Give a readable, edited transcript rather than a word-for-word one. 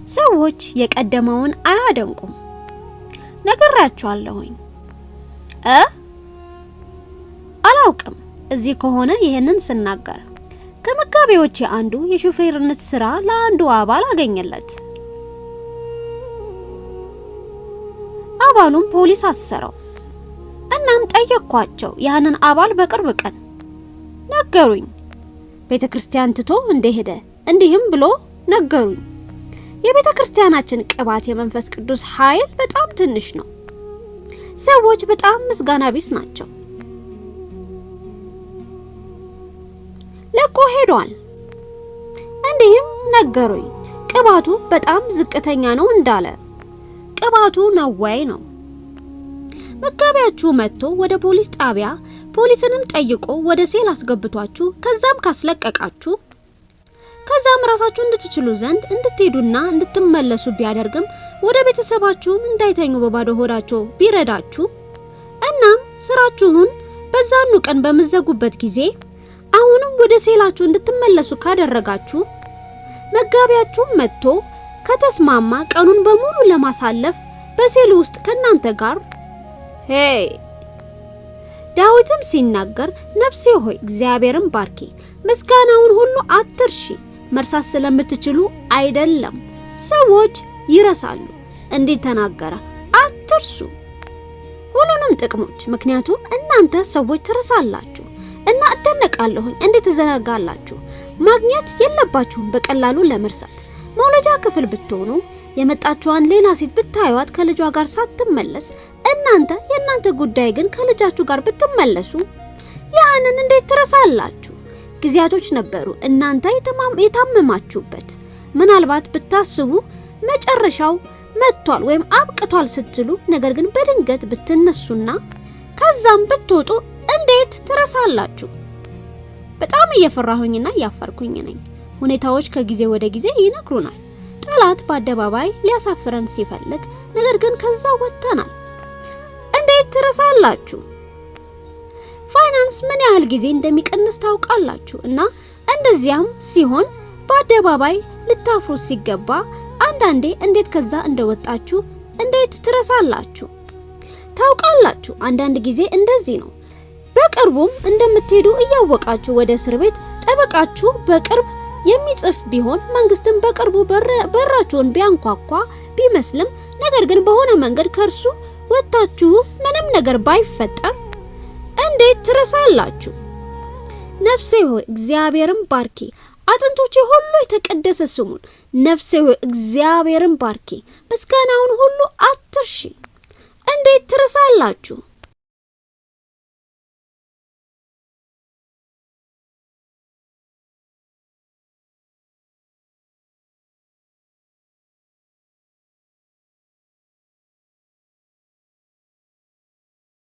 ሰዎች የቀደመውን አያደንቁም። ነግራችኋለሁኝ። አላውቅም እዚህ ከሆነ ይሄንን ስናገር ከመጋቢዎቼ አንዱ የሹፌርነት ስራ ለአንዱ አባል አገኘለት። አባሉም ፖሊስ አሰረው። እናም ጠየቅኳቸው ያንን አባል በቅርብ ቀን ነገሩኝ። ቤተክርስቲያን ትቶ እንደሄደ እንዲህም ብሎ ነገሩኝ። የቤተክርስቲያናችን ቅባት የመንፈስ ቅዱስ ኃይል በጣም ትንሽ ነው። ሰዎች በጣም ምስጋና ቢስ ናቸው። ለቆ ሄዷል። እንዲህም ነገሩኝ ቅባቱ በጣም ዝቅተኛ ነው እንዳለ። ቅባቱ ነው ወይ ነው። መጋቢያችሁ መጥቶ ወደ ፖሊስ ጣቢያ ፖሊስንም ጠይቆ ወደ ሴል አስገብቷችሁ ከዛም ካስለቀቃችሁ ከዛም ራሳችሁ እንድትችሉ ዘንድ እንድትሄዱና እንድትመለሱ ቢያደርግም ወደ ቤተሰባችሁም እንዳይተኙ በባዶ ሆዳቸው ቢረዳችሁ እናም ስራችሁን በዛኑ ቀን በመዘጉበት ጊዜ አሁንም ወደ ሴላችሁ እንድትመለሱ ካደረጋችሁ መጋቢያችሁ መጥቶ ከተስማማ ቀኑን በሙሉ ለማሳለፍ በሴሉ ውስጥ ከናንተ ጋር ዳዊትም ሲናገር ነፍሴ ሆይ እግዚአብሔርን ባርኪ፣ ምስጋናውን ሁሉ አትርሺ። መርሳት ስለምትችሉ አይደለም፣ ሰዎች ይረሳሉ። እንዴት ተናገረ? አትርሱ ሁሉንም ጥቅሞች። ምክንያቱም እናንተ ሰዎች ትረሳላችሁ እና እደነቃለሁኝ እንዴት ተዘናጋላችሁ። ማግኘት የለባችሁም በቀላሉ ለመርሳት። መውለጃ ክፍል ብትሆኑ የመጣችዋን ሌላ ሴት ብታዩት ከልጇ ጋር ሳትመለስ የእናንተ ጉዳይ ግን ከልጃችሁ ጋር ብትመለሱ ያንን እንዴት ትረሳላችሁ? ጊዜያቶች ነበሩ እናንተ የታመማችሁበት። ምናልባት ብታስቡ መጨረሻው መጥቷል ወይም አብቅቷል ስትሉ፣ ነገር ግን በድንገት ብትነሱና ከዛም ብትወጡ እንዴት ትረሳላችሁ? በጣም እየፈራሁኝና እያፈርኩኝ ነኝ። ሁኔታዎች ከጊዜ ወደ ጊዜ ይነግሩናል። ጠላት በአደባባይ ሊያሳፍረን ሲፈልግ፣ ነገር ግን ከዛ ወጥተናል። እንዴት ትረሳላችሁ? ፋይናንስ ምን ያህል ጊዜ እንደሚቀንስ ታውቃላችሁ? እና እንደዚያም ሲሆን በአደባባይ ልታፍሩ ሲገባ አንዳንዴ እንዴት ከዛ እንደወጣችሁ እንዴት ትረሳላችሁ? ታውቃላችሁ አንዳንድ ጊዜ እንደዚህ ነው። በቅርቡም እንደምትሄዱ እያወቃችሁ ወደ እስር ቤት ጠበቃችሁ በቅርብ የሚጽፍ ቢሆን መንግስትም በቅርቡ በራችሁን ቢያንኳኳ ቢመስልም፣ ነገር ግን በሆነ መንገድ ከርሱ ወጣችሁ ምንም ነገር ባይፈጠር እንዴት ትረሳላችሁ? ነፍሴ ሆይ እግዚአብሔርን ባርኪ፣ አጥንቶቼ ሁሉ የተቀደሰ ስሙን። ነፍሴ ሆይ እግዚአብሔርን ባርኪ፣ ምስጋናውን ሁሉ አትርሺ። እንዴት ትረሳላችሁ?